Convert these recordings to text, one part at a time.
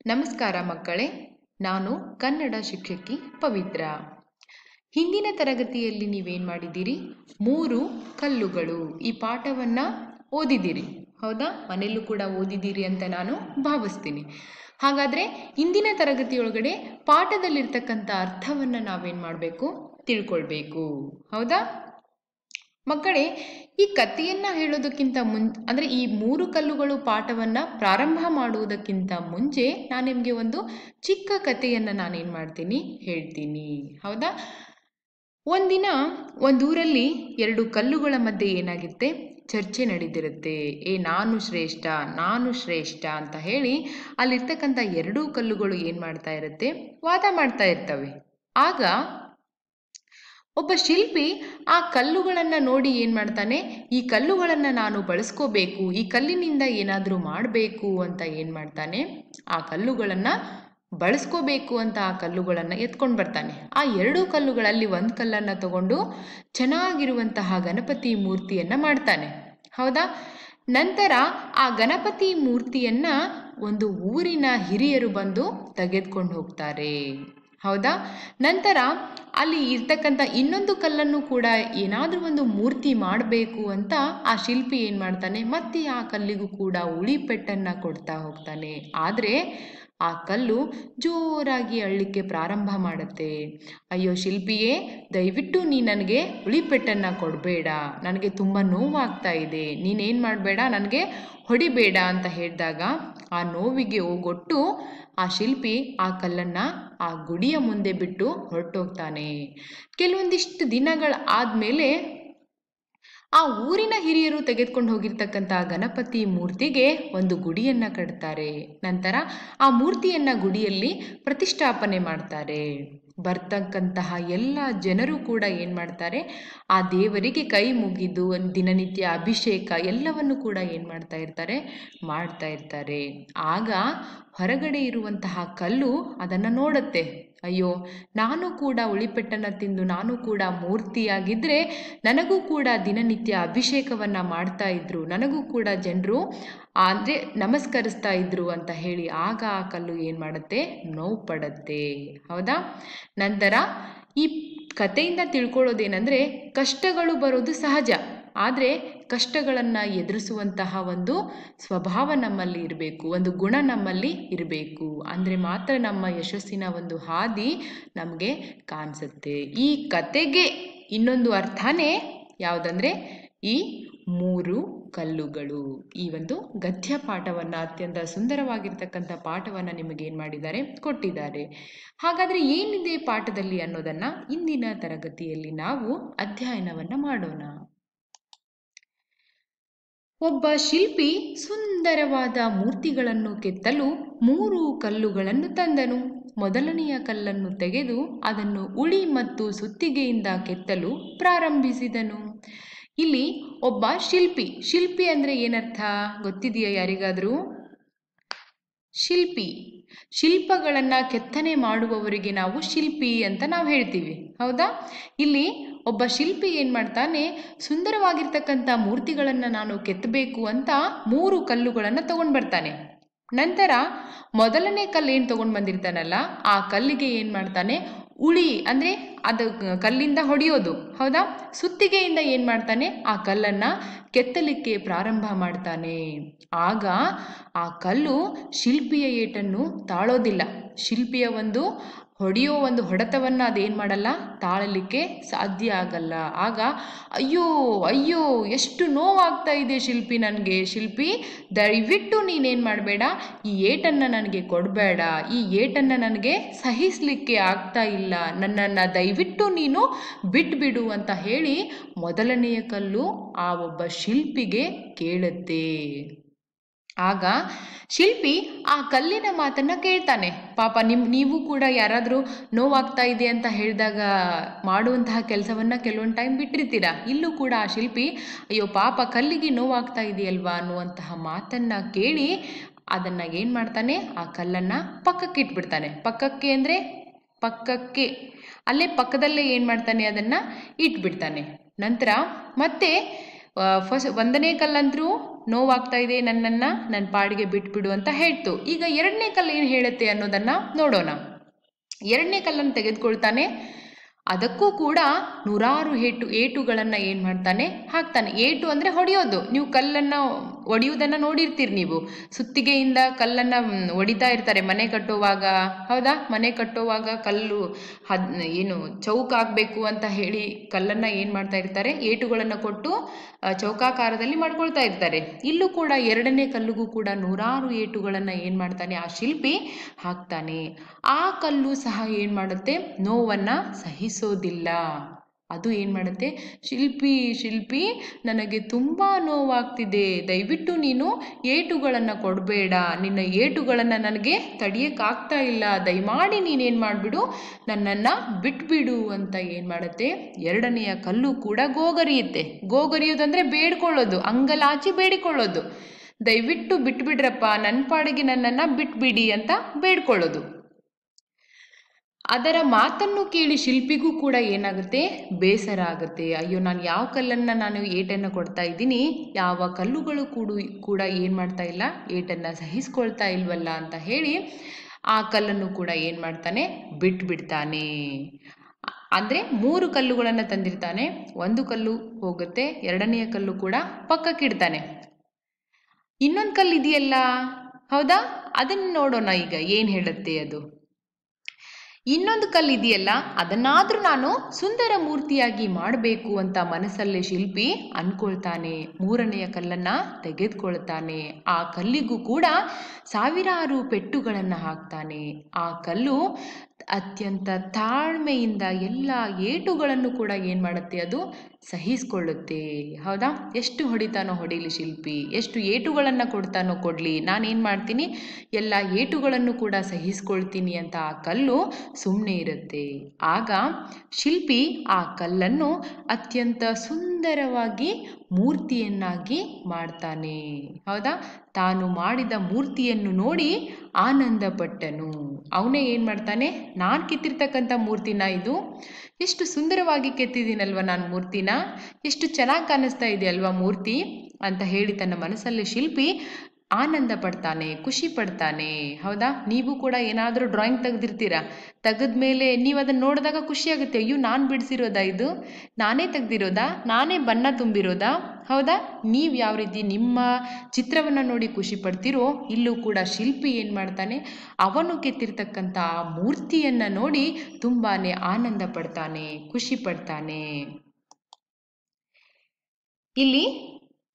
ನಮಸ್ಕಾರ ಮಕ್ಕಳೇ, ನಾನು ಕನ್ನಡ ಶಿಕ್ಷಕಿ ಪವಿತ್ರ. ಹಿಂದಿನ ತರಗತಿಯಲ್ಲಿ ನೀವೇನು ಮಾಡಿದ್ದೀರಿ? 3 ಕಲ್ಲುಗಳು ಈ ಪಾಠವನ್ನು ಓದಿದ್ದೀರಿ, ಹೌದಾ? ಮನೆಯಲ್ಲೂ ಕೂಡ ಓದಿದ್ದೀರಿ ಅಂತ ನಾನು ಭಾವಿಸ್ತೀನಿ. ಹಾಗಾದರೆ ಇಂದಿನ ತರಗತಿಯೊಳಗಡೆ ಪಾಠದಲ್ಲಿರ್ತಕ್ಕಂಥ ಅರ್ಥವನ್ನು ನಾವೇನು ಮಾಡಬೇಕು? ತಿಳ್ಕೊಳ್ಬೇಕು, ಹೌದಾ ಮಕ್ಕಳೇ? ಈ ಕಥೆಯನ್ನು ಹೇಳೋದಕ್ಕಿಂತ ಅಂದರೆ ಈ 3 ಕಲ್ಲುಗಳು ಪಾಠವನ್ನು ಪ್ರಾರಂಭ ಮಾಡುವುದಕ್ಕಿಂತ ಮುಂಚೆ ನಾನು ನಿಮಗೆ ಒಂದು ಚಿಕ್ಕ ಕಥೆಯನ್ನು ನಾನೇನು ಮಾಡ್ತೀನಿ? ಹೇಳ್ತೀನಿ, ಹೌದಾ? ಒಂದಿನ ಒಂದೂರಲ್ಲಿ 2 ಕಲ್ಲುಗಳ ಮಧ್ಯೆ ಏನಾಗಿರುತ್ತೆ? ಚರ್ಚೆ ನಡೆದಿರುತ್ತೆ. ನಾನು ಶ್ರೇಷ್ಠ, ನಾನು ಶ್ರೇಷ್ಠ ಅಂತ ಹೇಳಿ ಅಲ್ಲಿರ್ತಕ್ಕಂಥ 2 ಕಲ್ಲುಗಳು ಏನು ಮಾಡ್ತಾ ಇರುತ್ತೆ? ವಾದ ಮಾಡ್ತಾ ಇರ್ತವೆ. ಆಗ ಒಬ್ಬ ಶಿಲ್ಪಿ ಆ ಕಲ್ಲುಗಳನ್ನು ನೋಡಿ ಏನು ಮಾಡ್ತಾನೆ? ಈ ಕಲ್ಲುಗಳನ್ನು ನಾನು ಬಳಸ್ಕೋಬೇಕು, ಈ ಕಲ್ಲಿನಿಂದ ಏನಾದರೂ ಮಾಡಬೇಕು ಅಂತ ಏನು ಮಾಡ್ತಾನೆ? ಆ ಕಲ್ಲುಗಳನ್ನು ಬಳಸ್ಕೋಬೇಕು ಅಂತ ಆ ಕಲ್ಲುಗಳನ್ನು ಎತ್ಕೊಂಡು ಬರ್ತಾನೆ. ಆ 2 ಕಲ್ಲುಗಳಲ್ಲಿ ಒಂದು ಕಲ್ಲನ್ನು ತಗೊಂಡು ಚೆನ್ನಾಗಿರುವಂತಹ ಗಣಪತಿ ಮೂರ್ತಿಯನ್ನು ಮಾಡ್ತಾನೆ, ಹೌದಾ? ನಂತರ ಆ ಗಣಪತಿ ಮೂರ್ತಿಯನ್ನು ಒಂದು ಊರಿನ ಹಿರಿಯರು ಬಂದು ತೆಗೆದುಕೊಂಡು ಹೋಗ್ತಾರೆ, ಹೌದಾ? ನಂತರ ಅಲ್ಲಿ ಇರ್ತಕ್ಕಂಥ ಇನ್ನೊಂದು ಕಲ್ಲನ್ನು ಕೂಡ ಏನಾದರೂ ಒಂದು ಮೂರ್ತಿ ಮಾಡಬೇಕು ಅಂತ ಆ ಶಿಲ್ಪಿ ಏನು ಮಾಡ್ತಾನೆ? ಮತ್ತೆ ಆ ಕಲ್ಲಿಗೂ ಕೂಡ ಉಳಿಪೆಟ್ಟನ್ನು ಕೊಡ್ತಾ ಹೋಗ್ತಾನೆ. ಆದರೆ ಆ ಕಲ್ಲು ಜೋರಾಗಿ ಅಳ್ಳಿಕ್ಕೆ ಪ್ರಾರಂಭ ಮಾಡುತ್ತೆ. ಅಯ್ಯೋ ಶಿಲ್ಪಿಯೇ, ದಯವಿಟ್ಟು ನೀ ನನಗೆ ಉಳಿಪೆಟ್ಟನ್ನು ಕೊಡಬೇಡ, ನನಗೆ ತುಂಬ ನೋವಾಗ್ತಾ ಇದೆ, ನೀನೇನು ಮಾಡಬೇಡ, ನನಗೆ ಹೊಡಿಬೇಡ ಅಂತ ಹೇಳಿದಾಗ ಆ ನೋವಿಗೆ ಓಗೊಟ್ಟು ಆ ಶಿಲ್ಪಿ ಆ ಕಲ್ಲನ್ನು ಆ ಗುಡಿಯ ಮುಂದೆ ಬಿಟ್ಟು ಹೊರಟೋಗ್ತಾನೆ. ಕೆಲವೊಂದಿಷ್ಟು ದಿನಗಳ ಆದಮೇಲೆ ಆ ಊರಿನ ಹಿರಿಯರು ತೆಗೆದುಕೊಂಡು ಹೋಗಿರ್ತಕ್ಕಂಥ ಗಣಪತಿ ಮೂರ್ತಿಗೆ ಒಂದು ಗುಡಿಯನ್ನು ಕಟ್ತಾರೆ. ನಂತರ ಆ ಮೂರ್ತಿಯನ್ನು ಗುಡಿಯಲ್ಲಿ ಪ್ರತಿಷ್ಠಾಪನೆ ಮಾಡ್ತಾರೆ. ಬರ್ತಕ್ಕಂತಹ ಎಲ್ಲ ಜನರು ಕೂಡ ಏನು ಮಾಡ್ತಾರೆ? ಆ ದೇವರಿಗೆ ಕೈ ಮುಗಿದು ದಿನನಿತ್ಯ ಅಭಿಷೇಕ ಎಲ್ಲವನ್ನು ಕೂಡ ಏನು ಮಾಡ್ತಾ ಇರ್ತಾರೆ. ಆಗ ಹೊರಗಡೆ ಇರುವಂತಹ ಕಲ್ಲು ಅದನ್ನು ನೋಡುತ್ತೆ. ಅಯ್ಯೋ, ನಾನು ಕೂಡ ಉಳಿಪೆಟ್ಟನ್ನು ತಿಂದು ನಾನು ಕೂಡ ಮೂರ್ತಿಯಾಗಿದ್ದರೆ ನನಗೂ ಕೂಡ ದಿನನಿತ್ಯ ಅಭಿಷೇಕವನ್ನು ಮಾಡ್ತಾ ಇದ್ರು, ನನಗೂ ಕೂಡ ಜನರು ಅಂದರೆ ನಮಸ್ಕರಿಸ್ತಾ ಇದ್ರು ಅಂತ ಹೇಳಿ ಆಗ ಆ ಕಲ್ಲು ಏನು ಮಾಡುತ್ತೆ? ನೋವು ಪಡುತ್ತೆ, ಹೌದಾ? ನಂತರ ಈ ಕಥೆಯಿಂದ ತಿಳ್ಕೊಳ್ಳೋದೇನೆಂದರೆ, ಕಷ್ಟಗಳು ಬರೋದು ಸಹಜ, ಆದರೆ ಕಷ್ಟಗಳನ್ನು ಎದುರಿಸುವಂತಹ ಒಂದು ಸ್ವಭಾವ ನಮ್ಮಲ್ಲಿ ಇರಬೇಕು, ಒಂದು ಗುಣ ನಮ್ಮಲ್ಲಿ ಇರಬೇಕು. ಅಂದರೆ ಮಾತ್ರ ನಮ್ಮ ಯಶಸ್ಸಿನ ಒಂದು ಹಾದಿ ನಮಗೆ ಕಾಣಿಸುತ್ತೆ. ಈ ಕತೆಗೆ ಇನ್ನೊಂದು ಅರ್ಥನೇ ಯಾವುದಂದರೆ ಈ 3 ಕಲ್ಲುಗಳು. ಈ ಒಂದು ಗದ್ಯ ಪಾಠವನ್ನು, ಅತ್ಯಂತ ಸುಂದರವಾಗಿರ್ತಕ್ಕಂಥ ಪಾಠವನ್ನು ನಿಮಗೇನು ಮಾಡಿದ್ದಾರೆ? ಕೊಟ್ಟಿದ್ದಾರೆ. ಹಾಗಾದರೆ ಏನಿದೆ ಪಾಠದಲ್ಲಿ ಅನ್ನೋದನ್ನು ಇಂದಿನ ತರಗತಿಯಲ್ಲಿ ನಾವು ಅಧ್ಯಯನವನ್ನು ಮಾಡೋಣ. ಒಬ್ಬ ಶಿಲ್ಪಿ ಸುಂದರವಾದ ಮೂರ್ತಿಗಳನ್ನು ಕೆತ್ತಲು 3 ಕಲ್ಲುಗಳನ್ನು ತಂದನು. ಮೊದಲನೆಯ ಕಲ್ಲನ್ನು ತೆಗೆದು ಅದನ್ನು ಉಳಿ ಮತ್ತು ಸುತ್ತಿಗೆಯಿಂದ ಕೆತ್ತಲು ಪ್ರಾರಂಭಿಸಿದನು. ಇಲ್ಲಿ ಒಬ್ಬ ಶಿಲ್ಪಿ ಅಂದರೆ ಏನರ್ಥ ಗೊತ್ತಿದೆಯಾ ಯಾರಿಗಾದರೂ? ಶಿಲ್ಪಗಳನ್ನು ಕೆತ್ತನೆ ಮಾಡುವವರಿಗೆ ನಾವು ಶಿಲ್ಪಿ ಅಂತ ನಾವು ಹೇಳ್ತೀವಿ, ಹೌದಾ? ಇಲ್ಲಿ ಒಬ್ಬ ಶಿಲ್ಪಿ ಏನು ಮಾಡ್ತಾನೆ? ಸುಂದರವಾಗಿರ್ತಕ್ಕಂಥ ಮೂರ್ತಿಗಳನ್ನು ನಾನು ಕೆತ್ತಬೇಕು ಅಂತ 3 ಕಲ್ಲುಗಳನ್ನು ತಗೊಂಡು ಬರ್ತಾನೆ. ನಂತರ ಮೊದಲನೇ ಕಲ್ಲು ಏನು ತಗೊಂಡು ಬಂದಿರ್ತಾನಲ್ಲ, ಆ ಕಲ್ಲಿಗೆ ಏನು ಮಾಡ್ತಾನೆ? ಉಳಿ ಅಂದರೆ ಅದು ಕಲ್ಲಿಂದ ಹೊಡೆಯೋದು, ಹೌದಾ? ಸುತ್ತಿಗೆಯಿಂದ ಏನು ಮಾಡ್ತಾನೆ? ಆ ಕಲ್ಲನ್ನು ಕೆತ್ತಲಿಕ್ಕೆ ಪ್ರಾರಂಭ ಮಾಡ್ತಾನೆ. ಆಗ ಆ ಕಲ್ಲು ಶಿಲ್ಪಿಯ ಏಟನ್ನು ತಾಳೋದಿಲ್ಲ. ಶಿಲ್ಪಿಯ ಒಂದು ಹೊಡೆತವನ್ನು ಅದೇನು ಮಾಡಲ್ಲ? ತಾಳಲಿಕ್ಕೆ ಸಾಧ್ಯ ಆಗಲ್ಲ. ಆಗ ಅಯ್ಯೋ ಅಯ್ಯೋ ಎಷ್ಟು ನೋವಾಗ್ತಾ ಇದೆ ಶಿಲ್ಪಿ, ನನಗೆ ಶಿಲ್ಪಿ ದಯವಿಟ್ಟು ನೀನೇನು ಮಾಡಬೇಡ, ಈ ಏಟನ್ನು ನನಗೆ ಕೊಡಬೇಡ, ಈ ಏಟನ್ನು ನನಗೆ ಸಹಿಸಲಿಕ್ಕೆ ಆಗ್ತಾ ಇಲ್ಲ, ನನ್ನನ್ನು ದಯವಿಟ್ಟು ನೀನು ಬಿಟ್ಬಿಡು ಅಂತ ಹೇಳಿ ಮೊದಲನೆಯ ಕಲ್ಲು ಆ ಒಬ್ಬ ಶಿಲ್ಪಿಗೆ ಕೇಳುತ್ತೆ. ಆಗ ಶಿಲ್ಪಿ ಆ ಕಲ್ಲಿನ ಮಾತನ್ನು ಕೇಳ್ತಾನೆ. ಪಾಪ ನೀವು ಕೂಡ ಯಾರಾದರೂ ನೋವಾಗ್ತಾ ಇದೆ ಅಂತ ಹೇಳಿದಾಗ ಮಾಡುವಂತಹ ಕೆಲಸವನ್ನು ಕೆಲವೊಂದು ಟೈಮ್ ಬಿಟ್ಟಿರ್ತೀರಾ. ಇಲ್ಲೂ ಕೂಡ ಆ ಶಿಲ್ಪಿ ಅಯ್ಯೋ ಪಾಪ ಕಲ್ಲಿಗೆ ನೋವಾಗ್ತಾ ಇದೆಯಲ್ವಾ ಅನ್ನುವಂತಹ ಮಾತನ್ನು ಕೇಳಿ ಅದನ್ನು ಏನು ಮಾಡ್ತಾನೆ? ಆ ಕಲ್ಲನ್ನು ಪಕ್ಕಕ್ಕೆ ಇಟ್ಬಿಡ್ತಾನೆ. ಪಕ್ಕಕ್ಕೆ ಅಂದರೆ ಅಲ್ಲೇ ಪಕ್ಕದಲ್ಲೇ ಏನು ಮಾಡ್ತಾನೆ? ಅದನ್ನು ಇಟ್ಬಿಡ್ತಾನೆ. ನಂತರ ಮತ್ತೆ ಒಂದನೇ ಕಲ್ಲಂದ್ರೂ ನೋವಾಗ್ತಾ ಇದೆ, ನನ್ನ ಪಾಡಿಗೆ ಬಿಟ್ಬಿಡು ಅಂತ ಹೇಳ್ತು. ಈಗ ಎರಡನೇ ಕಲ್ಲು ಏನು ಹೇಳುತ್ತೆ ಅನ್ನೋದನ್ನ ನೋಡೋಣ. ಎರಡನೇ ಕಲ್ಲನ್ನು ತೆಗೆದುಕೊಳ್ತಾನೆ. ಅದಕ್ಕೂ ಕೂಡ ನೂರಾರು ಏಟುಗಳನ್ನು ಏನು ಮಾಡ್ತಾನೆ, ಹಾಕ್ತಾನೆ. ಏಟು ಅಂದರೆ ಹೊಡೆಯೋದು. ನೀವು ಕಲ್ಲನ್ನು ಒಡೆಯುವುದನ್ನು ನೋಡಿರ್ತೀರಿ. ನೀವು ಸುತ್ತಿಗೆಯಿಂದ ಕಲ್ಲನ್ನು ಹೊಡಿತಾ ಇರ್ತಾರೆ ಮನೆ ಕಟ್ಟುವಾಗ. ಹೌದಾ? ಮನೆ ಕಟ್ಟುವಾಗ ಕಲ್ಲು ಏನು ಚೌಕಾಗಬೇಕು ಅಂತ ಹೇಳಿ ಕಲ್ಲನ್ನು ಏನು ಮಾಡ್ತಾ ಇರ್ತಾರೆ, ಏಟುಗಳನ್ನು ಕೊಟ್ಟು ಚೌಕಾಕಾರದಲ್ಲಿ ಮಾಡ್ಕೊಳ್ತಾ ಇರ್ತಾರೆ. ಇಲ್ಲೂ ಕೂಡ ಎರಡನೇ ಕಲ್ಲಿಗೂ ಕೂಡ ನೂರಾರು ಏಟುಗಳನ್ನು ಏನು ಮಾಡ್ತಾನೆ, ಆ ಶಿಲ್ಪಿ ಹಾಕ್ತಾನೆ. ಆ ಕಲ್ಲು ಸಹ ಏನು ಮಾಡುತ್ತೆ, ನೋವನ್ನು ಸಹಿಸೋದಿಲ್ಲ. ಅದು ಏನು ಮಾಡುತ್ತೆ, ಶಿಲ್ಪಿ ನನಗೆ ತುಂಬ ನೋವಾಗ್ತಿದೆ, ದಯವಿಟ್ಟು ನೀನು ಏಟುಗಳನ್ನು ಕೊಡಬೇಡ, ನಿನ್ನ ಏಟುಗಳನ್ನು ನನಗೆ ತಡೆಯೋಕ್ಕಾಗ್ತಾ ಇಲ್ಲ, ದಯಮಾಡಿ ನೀನೇನು ಮಾಡಿಬಿಡು, ನನ್ನನ್ನು ಬಿಟ್ಬಿಡು ಅಂತ ಏನು ಮಾಡುತ್ತೆ, ಎರಡನೆಯ ಕಲ್ಲು ಕೂಡ ಗೋಗರಿಯುತ್ತೆ. ಗೋಗರಿಯೋದಂದರೆ ಬೇಡ್ಕೊಳ್ಳೋದು, ಅಂಗಲಾಚಿ ಬೇಡಿಕೊಳ್ಳೋದು. ದಯವಿಟ್ಟು ಬಿಟ್ಬಿಡ್ರಪ್ಪ, ನನ್ನ ಪಾಡಿಗೆ ನನ್ನನ್ನು ಬಿಟ್ಬಿಡಿ ಅಂತ ಬೇಡ್ಕೊಳ್ಳೋದು. ಅದರ ಮಾತನ್ನು ಕೇಳಿ ಶಿಲ್ಪಿಗೂ ಕೂಡ ಏನಾಗುತ್ತೆ, ಬೇಸರ ಆಗುತ್ತೆ. ಅಯ್ಯೋ, ನಾನು ಯಾವ ಕಲ್ಲನ್ನು ನಾನು ಏಟನ್ನು ಕೊಡ್ತಾ ಇದ್ದೀನಿ, ಯಾವ ಕಲ್ಲುಗಳು ಕೂಡ ಏನು ಮಾಡ್ತಾ ಇಲ್ಲ, ಏಟನ್ನು ಸಹಿಸ್ಕೊಳ್ತಾ ಇಲ್ವಲ್ಲ ಅಂತ ಹೇಳಿ ಆ ಕಲ್ಲನ್ನು ಕೂಡ ಏನು ಮಾಡ್ತಾನೆ, ಬಿಟ್ಬಿಡ್ತಾನೆ. ಅಂದರೆ 3 ಕಲ್ಲುಗಳನ್ನು ತಂದಿರ್ತಾನೆ. ಒಂದು ಕಲ್ಲು ಹೋಗುತ್ತೆ, ಎರಡನೆಯ ಕಲ್ಲು ಕೂಡ ಪಕ್ಕಕ್ಕಿಡ್ತಾನೆ. ಇನ್ನೊಂದು ಕಲ್ಲು ಇದೆಯಲ್ಲ, ಹೌದಾ? ಅದನ್ನು ನೋಡೋಣ ಈಗ ಏನು ಹೇಳುತ್ತೆ ಅದು. ಇನ್ನೊಂದು ಕಲ್ಲು ಇದೆಯಲ್ಲ, ಅದನ್ನಾದ್ರೂ ನಾನು ಸುಂದರ ಮೂರ್ತಿಯಾಗಿ ಮಾಡಬೇಕು ಅಂತ ಮನಸ್ಸಲ್ಲೇ ಶಿಲ್ಪಿ ಅನ್ಕೊಳ್ತಾನೆ. 3ನೆಯ ಕಲ್ಲನ್ನು ತೆಗೆದುಕೊಳ್ತಾನೆ. ಆ ಕಲ್ಲಿಗೂ ಕೂಡ ಸಾವಿರಾರು ಪೆಟ್ಟುಗಳನ್ನು ಹಾಕ್ತಾನೆ. ಆ ಕಲ್ಲು ಅತ್ಯಂತ ತಾಳ್ಮೆಯಿಂದ ಎಲ್ಲ ಏಟುಗಳನ್ನು ಕೂಡ ಏನು ಮಾಡುತ್ತೆ, ಅದು ಸಹಿಸ್ಕೊಳ್ಳುತ್ತೆ. ಹೌದಾ? ಎಷ್ಟು ಹೊಡಿತಾನೋ ಹೊಡಿಲಿ ಶಿಲ್ಪಿ, ಎಷ್ಟು ಏಟುಗಳನ್ನು ಕೊಡ್ತಾನೋ ಕೊಡಲಿ, ನಾನೇನು ಮಾಡ್ತೀನಿ, ಎಲ್ಲ ಏಟುಗಳನ್ನು ಕೂಡ ಸಹಿಸ್ಕೊಳ್ತೀನಿ ಅಂತ ಆ ಕಲ್ಲು ಸುಮ್ಮನೆ ಇರುತ್ತೆ. ಆಗ ಶಿಲ್ಪಿ ಆ ಕಲ್ಲನ್ನು ಅತ್ಯಂತ ಸುಂದರವಾಗಿ ಮೂರ್ತಿಯನ್ನಾಗಿ ಮಾಡ್ತಾನೆ. ಹೌದಾ? ತಾನು ಮಾಡಿದ ಮೂರ್ತಿಯನ್ನು ನೋಡಿ ಆನಂದಪಟ್ಟನು. ಅವನೇ ಏನು ಮಾಡ್ತಾನೆ, ನಾನು ಕೆತ್ತಿರ್ತಕ್ಕಂಥ ಮೂರ್ತಿನ ಇದು, ಎಷ್ಟು ಸುಂದರವಾಗಿ ಕೆತ್ತಿದ್ದೀನಲ್ವ ನಾನು ಮೂರ್ತಿನ, ಎಷ್ಟು ಚೆನ್ನಾಗಿ ಕಾಣಿಸ್ತಾ ಇದೆ ಅಲ್ವಾ ಮೂರ್ತಿ ಅಂತ ಹೇಳಿ ತನ್ನ ಮನಸ್ಸಲ್ಲಿ ಶಿಲ್ಪಿ ಆನಂದ ಪಡ್ತಾನೆ, ಖುಷಿ ಪಡ್ತಾನೆ. ಹೌದಾ? ನೀವು ಕೂಡ ಏನಾದರೂ ಡ್ರಾಯಿಂಗ್ ತೆಗೆದಿರ್ತೀರಾ, ತೆಗೆದ್ಮೇಲೆ ನೀವು ಅದನ್ನು ನೋಡಿದಾಗ ಖುಷಿಯಾಗುತ್ತೆ. ಅಯ್ಯೋ, ನಾನು ಬಿಡಿಸಿರೋದಾ ಇದು, ನಾನೇ ತೆಗೆದಿರೋದಾ, ನಾನೇ ಬಣ್ಣ ತುಂಬಿರೋದಾ? ಹೌದಾ? ನೀವು ಯಾವ ರೀತಿ ನಿಮ್ಮ ಚಿತ್ರವನ್ನು ನೋಡಿ ಖುಷಿ ಪಡ್ತೀರೋ, ಇಲ್ಲೂ ಕೂಡ ಶಿಲ್ಪಿ ಏನು ಮಾಡ್ತಾನೆ, ಅವನು ಕೆತ್ತಿರ್ತಕ್ಕಂಥ ಆ ಮೂರ್ತಿಯನ್ನು ನೋಡಿ ತುಂಬಾ ಆನಂದ ಪಡ್ತಾನೆ, ಖುಷಿ ಪಡ್ತಾನೆ. ಇಲ್ಲಿ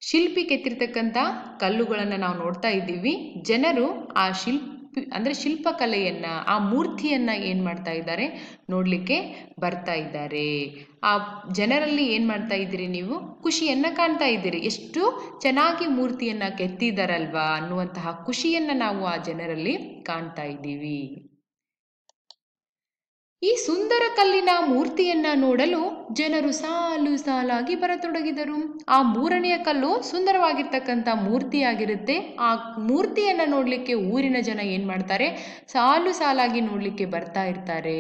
ಶಿಲ್ಪಿ ಕೆತ್ತಿರ್ತಕ್ಕಂಥ ಕಲ್ಲುಗಳನ್ನು ನಾವು ನೋಡ್ತಾ ಇದ್ದೀವಿ. ಜನರು ಆ ಶಿಲ್ಪಕಲೆಯನ್ನು, ಆ ಮೂರ್ತಿಯನ್ನು ಏನು ಮಾಡ್ತಾ ಇದ್ದಾರೆ, ನೋಡಲಿಕ್ಕೆ ಬರ್ತಾ ಇದ್ದಾರೆ. ಆ ಜನರಲ್ಲಿ ಏನು ಮಾಡ್ತಾ ಇದ್ದೀರಿ, ನೀವು ಖುಷಿಯನ್ನು ಕಾಣ್ತಾ ಇದ್ದೀರಿ. ಎಷ್ಟು ಚೆನ್ನಾಗಿ ಮೂರ್ತಿಯನ್ನು ಕೆತ್ತಿದ್ದಾರಲ್ವಾ ಅನ್ನುವಂತಹ ಖುಷಿಯನ್ನು ನಾವು ಆ ಜನರಲ್ಲಿ ಕಾಣ್ತಾ ಇದ್ದೀವಿ. ಈ ಸುಂದರ ಕಲ್ಲಿನ ಮೂರ್ತಿಯನ್ನ ನೋಡಲು ಜನರು ಸಾಲು ಸಾಲಾಗಿ ಬರತೊಡಗಿದರು. ಆ 3ನೆಯ ಕಲ್ಲು ಸುಂದರವಾಗಿರ್ತಕ್ಕಂಥ ಮೂರ್ತಿಯಾಗಿರುತ್ತೆ. ಆ ಮೂರ್ತಿಯನ್ನ ನೋಡಲಿಕ್ಕೆ ಊರಿನ ಜನ ಏನು ಮಾಡ್ತಾರೆ, ಸಾಲು ಸಾಲಾಗಿ ನೋಡಲಿಕ್ಕೆ ಬರ್ತಾ ಇರ್ತಾರೆ.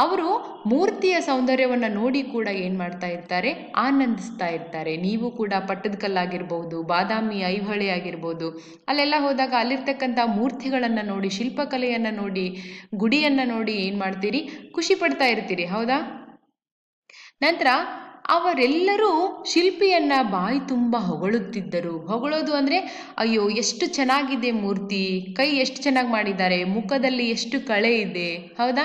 ಅವರು ಮೂರ್ತಿಯ ಸೌಂದರ್ಯವನ್ನು ನೋಡಿ ಕೂಡ ಏನು ಮಾಡ್ತಾ ಇರ್ತಾರೆ, ಆನಂದಿಸ್ತಾ ಇರ್ತಾರೆ. ನೀವು ಕೂಡ ಪಟ್ಟದಕಲ್ಲಾಗಿರ್ಬೋದು, ಬಾದಾಮಿ ಐಹೊಳೆ ಆಗಿರ್ಬೋದು, ಅಲ್ಲೆಲ್ಲ ಹೋದಾಗ ಅಲ್ಲಿರ್ತಕ್ಕಂಥ ಮೂರ್ತಿಗಳನ್ನು ನೋಡಿ, ಶಿಲ್ಪಕಲೆಯನ್ನು ನೋಡಿ, ಗುಡಿಯನ್ನು ನೋಡಿ ಏನು ಮಾಡ್ತೀರಿ, ಖುಷಿ ಪಡ್ತಾ ಇರ್ತೀರಿ. ಹೌದಾ? ನಂತರ ಅವರೆಲ್ಲರೂ ಶಿಲ್ಪಿಯನ್ನ ಬಾಯಿ ತುಂಬ ಹೊಗಳುತ್ತಿದ್ದರು. ಹೊಗಳೋದು ಅಂದರೆ, ಅಯ್ಯೋ ಎಷ್ಟು ಚೆನ್ನಾಗಿದೆ ಮೂರ್ತಿ, ಕೈ ಎಷ್ಟು ಚೆನ್ನಾಗಿ ಮಾಡಿದ್ದಾರೆ, ಮುಖದಲ್ಲಿ ಎಷ್ಟು ಕಳೆ ಇದೆ, ಹೌದಾ,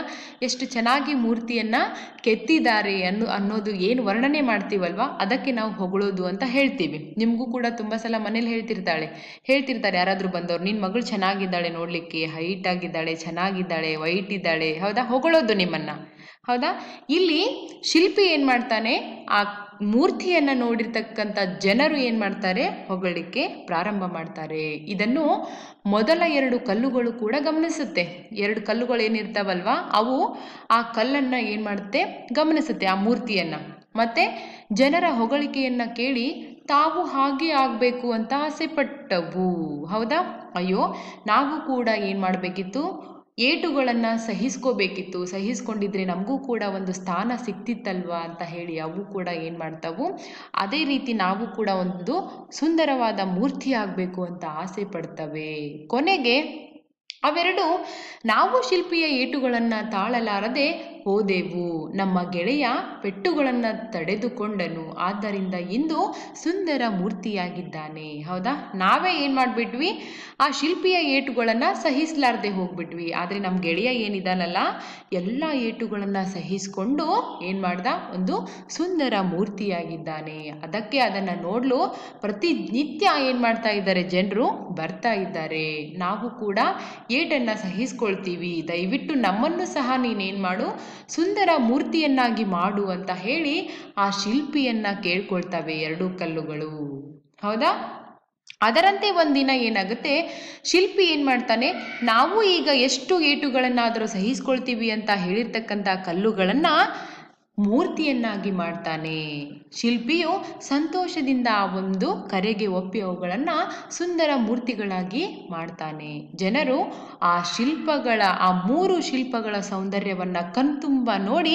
ಎಷ್ಟು ಚೆನ್ನಾಗಿ ಮೂರ್ತಿಯನ್ನ ಕೆತ್ತಿದ್ದಾರೆ ಅನ್ನೋದು ಏನು ವರ್ಣನೆ ಮಾಡ್ತೀವಲ್ವಾ, ಅದಕ್ಕೆ ನಾವು ಹೊಗಳೋದು ಅಂತ ಹೇಳ್ತೀವಿ. ನಿಮಗೂ ಕೂಡ ತುಂಬ ಸಲ ಮನೇಲಿ ಹೇಳ್ತಿರ್ತಾರೆ ಯಾರಾದರೂ ಬಂದವರು, ನಿನ್ನ ಮಗಳು ಚೆನ್ನಾಗಿದ್ದಾಳೆ ನೋಡಲಿಕ್ಕೆ, ಹೈಟ್ ಆಗಿದ್ದಾಳೆ, ಚೆನ್ನಾಗಿದ್ದಾಳೆ, ವೈಟ್ ಇದ್ದಾಳೆ, ಹೌದಾ, ಹೊಗಳೋದು ನಿಮ್ಮನ್ನ. ಹೌದಾ? ಇಲ್ಲಿ ಶಿಲ್ಪಿ ಏನು ಮಾಡ್ತಾನೆ, ಆ ಮೂರ್ತಿಯನ್ನು ನೋಡಿರ್ತಕ್ಕಂಥ ಜನರು ಏನು ಮಾಡ್ತಾರೆ, ಹೊಗಳಿಕ್ಕೆ ಪ್ರಾರಂಭ ಮಾಡ್ತಾರೆ. ಇದನ್ನು ಮೊದಲ 2 ಕಲ್ಲುಗಳು ಕೂಡ ಗಮನಿಸುತ್ತೆ. 2 ಕಲ್ಲುಗಳು ಏನಿರ್ತಾವಲ್ವಾ, ಅವು ಆ ಕಲ್ಲನ್ನು ಏನು ಮಾಡುತ್ತೆ, ಗಮನಿಸುತ್ತೆ, ಆ ಮೂರ್ತಿಯನ್ನು. ಮತ್ತೆ ಜನರ ಹೊಗಳಿಕೆಯನ್ನು ಕೇಳಿ ತಾವು ಹಾಗೆ ಆಗಬೇಕು ಅಂತ ಆಸೆ ಪಟ್ಟವು. ಹೌದಾ? ಅಯ್ಯೋ, ನಾವು ಕೂಡ ಏನು ಮಾಡಬೇಕಿತ್ತು, ಏಟುಗಳನ್ನು ಸಹಿಸ್ಕೋಬೇಕಿತ್ತು, ಸಹಿಸ್ಕೊಂಡಿದ್ರೆ ನಮಗೂ ಕೂಡ ಒಂದು ಸ್ಥಾನ ಸಿಕ್ತಿತ್ತಲ್ವಾ ಅಂತ ಹೇಳಿ ಅವು ಕೂಡ ಏನು ಮಾಡ್ತಾವು, ಅದೇ ರೀತಿ ನಾವು ಕೂಡ ಒಂದು ಸುಂದರವಾದ ಮೂರ್ತಿ ಆಗಬೇಕು ಅಂತ ಆಸೆ ಪಡ್ತವೆ. ಕೊನೆಗೆ ಅವೆರಡು ನಾವು ಶಿಲ್ಪಿಯ ಏಟುಗಳನ್ನು ತಾಳಲಾರದೆ ಹೋದೆವು, ನಮ್ಮ ಗೆಳೆಯ ಪೆಟ್ಟುಗಳನ್ನು ತಡೆದುಕೊಂಡನು, ಆದ್ದರಿಂದ ಇಂದು ಸುಂದರ ಮೂರ್ತಿಯಾಗಿದ್ದಾನೆ. ಹೌದಾ, ನಾವೇ ಏನು ಮಾಡಿಬಿಟ್ವಿ, ಆ ಶಿಲ್ಪಿಯ ಏಟುಗಳನ್ನು ಸಹಿಸಲಾರದೆ ಹೋಗ್ಬಿಟ್ವಿ. ಆದರೆ ನಮ್ಮ ಗೆಳೆಯ ಏನಿದಾನಲ್ಲ, ಎಲ್ಲ ಏಟುಗಳನ್ನು ಸಹಿಸಿಕೊಂಡು ಏನು ಮಾಡ್ದ, ಒಂದು ಸುಂದರ ಮೂರ್ತಿಯಾಗಿದ್ದಾನೆ. ಅದಕ್ಕೆ ಅದನ್ನು ನೋಡಲು ಪ್ರತಿನಿತ್ಯ ಏನು ಮಾಡ್ತಾ ಇದ್ದಾರೆ, ಜನರು ಬರ್ತಾ ಇದ್ದಾರೆ. ನಾವು ಕೂಡ ಏಟನ್ನು ಸಹಿಸ್ಕೊಳ್ತೀವಿ, ದಯವಿಟ್ಟು ನಮ್ಮನ್ನು ಸಹ ನೀನೇನು ಮಾಡು, ಸುಂದರ ಮೂರ್ತಿಯನ್ನಾಗಿ ಮಾಡು ಅಂತ ಹೇಳಿ ಆ ಶಿಲ್ಪಿಯನ್ನ ಕೇಳ್ಕೊಳ್ತವೆ ಎರಡೂ ಕಲ್ಲುಗಳು. ಹೌದಾ, ಅದರಂತೆ ಒಂದಿನ ಏನಾಗುತ್ತೆ, ಶಿಲ್ಪಿ ಏನು ಮಾಡ್ತಾನೆ, ನಾವು ಈಗ ಎಷ್ಟು ಏಟುಗಳನ್ನಾದರೂ ಸಹಿಸ್ಕೊಳ್ತೀವಿ ಅಂತ ಹೇಳಿರ್ತಕ್ಕಂಥ ಕಲ್ಲುಗಳನ್ನು ಮೂರ್ತಿಯನ್ನಾಗಿ ಮಾಡ್ತಾನೆ. ಶಿಲ್ಪಿಯು ಸಂತೋಷದಿಂದ ಆ ಒಂದು ಕರೆಗೆ ಒಪ್ಪಿ ಅವುಗಳನ್ನು ಸುಂದರ ಮೂರ್ತಿಗಳಾಗಿ ಮಾಡ್ತಾನೆ. ಜನರು ಆ ಶಿಲ್ಪಗಳ, ಆ 3 ಶಿಲ್ಪಗಳ ಸೌಂದರ್ಯವನ್ನು ಕಣ್ತುಂಬ ನೋಡಿ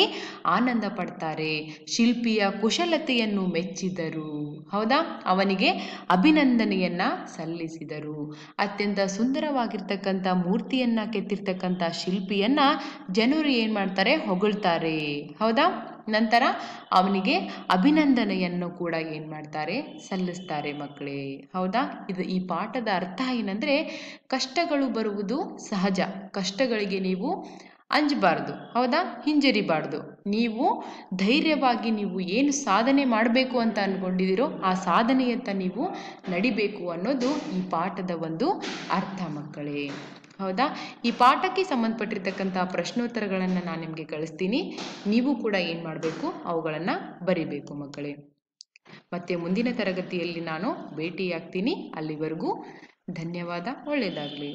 ಆನಂದ ಪಡ್ತಾರೆ, ಶಿಲ್ಪಿಯ ಕುಶಲತೆಯನ್ನು ಮೆಚ್ಚಿದರು. ಹೌದಾ, ಅವನಿಗೆ ಅಭಿನಂದನೆಯನ್ನ ಸಲ್ಲಿಸಿದರು. ಅತ್ಯಂತ ಸುಂದರವಾಗಿರ್ತಕ್ಕಂಥ ಮೂರ್ತಿಯನ್ನ ಕೆತ್ತಿರ್ತಕ್ಕಂಥ ಶಿಲ್ಪಿಯನ್ನ ಜನರು ಏನು ಮಾಡ್ತಾರೆ, ಹೊಗಳ್ತಾರೆ. ಹೌದಾ, ನಂತರ ಅವನಿಗೆ ಅಭಿನಂದನೆಯನ್ನು ಕೂಡ ಏನು ಮಾಡ್ತಾರೆ, ಸಲ್ಲಿಸ್ತಾರೆ ಮಕ್ಕಳೇ. ಹೌದಾ, ಈ ಪಾಠದ ಅರ್ಥ ಏನಂದರೆ, ಕಷ್ಟಗಳು ಬರುವುದು ಸಹಜ, ಕಷ್ಟಗಳಿಗೆ ನೀವು ಅಂಜಬಾರ್ದು. ಹೌದಾ, ಹಿಂಜರಿಬಾರ್ದು. ನೀವು ಧೈರ್ಯವಾಗಿ ನೀವು ಏನು ಸಾಧನೆ ಮಾಡಬೇಕು ಅಂತ ಅಂದ್ಕೊಂಡಿದ್ದೀರೋ ಆ ಸಾಧನೆಯತ್ತ ನೀವು ನಡಿಬೇಕು ಅನ್ನೋದು ಈ ಪಾಠದ ಒಂದು ಅರ್ಥ ಮಕ್ಕಳೇ. ಹೌದಾ, ಈ ಪಾಠಕ್ಕೆ ಸಂಬಂಧಪಟ್ಟಿರ್ತಕ್ಕಂಥ ಪ್ರಶ್ನೋತ್ತರಗಳನ್ನು ನಾನು ನಿಮಗೆ ಕಳಿಸ್ತೀನಿ, ನೀವು ಕೂಡ ಏನು ಮಾಡಬೇಕು, ಅವುಗಳನ್ನು ಬರಿಬೇಕು ಮಕ್ಕಳೇ. ಮತ್ತೆ ಮುಂದಿನ ತರಗತಿಯಲ್ಲಿ ನಾನು ಭೇಟಿಯಾಗ್ತೀನಿ. ಅಲ್ಲಿವರೆಗೂ ಧನ್ಯವಾದ, ಒಳ್ಳೆಯದಾಗಲಿ.